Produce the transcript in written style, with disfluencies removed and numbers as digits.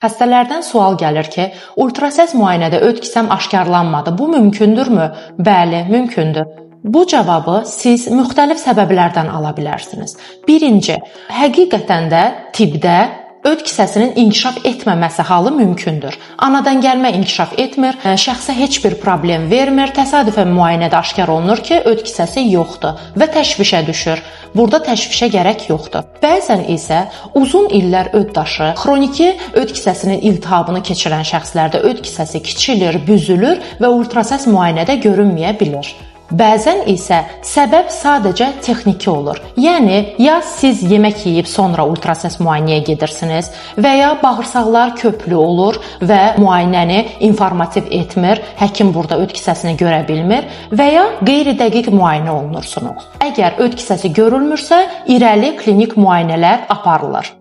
Xəstələrdən sual gəlir ki, ultrasəs müayinədə öd kisəm aşkarlanmadı. Bu mümkündürmü? Bəli, mümkündür. Bu cavabı siz müxtəlif səbəblərdən ala bilərsiniz. Birinci, həqiqətən də tibbdə öd kisəsinin inkişaf etməməsi halı mümkündür. Anadan gəlmə inkişaf etmir, şəxsə heç bir problem vermir, təsadüfən müayinədə aşkar olunur ki, öd kisəsi yoxdur və təşvişə düşür. Burada təşvişə gərək yoxdur. Bəzən isə uzun illər öd daşı, xroniki öd kisəsinin iltihabını keçirən şəxslərdə öd kisəsi kiçilir, büzülür və ultrasəs müayinədə görünməyə bilir. Bəzən isə səbəb sadəcə texniki olur. Yəni, ya siz yemək yeyib sonra ultrasəs müayinəyə gedirsiniz və ya bağırsaqlar köplü olur və müayinəni informativ etmir, həkim burada öd kisəsini görə bilmir və ya qeyri-dəqiq müayinə olunursunuz. Əgər öd kisəsi görülmürsə, irəli klinik müayinələr aparılır.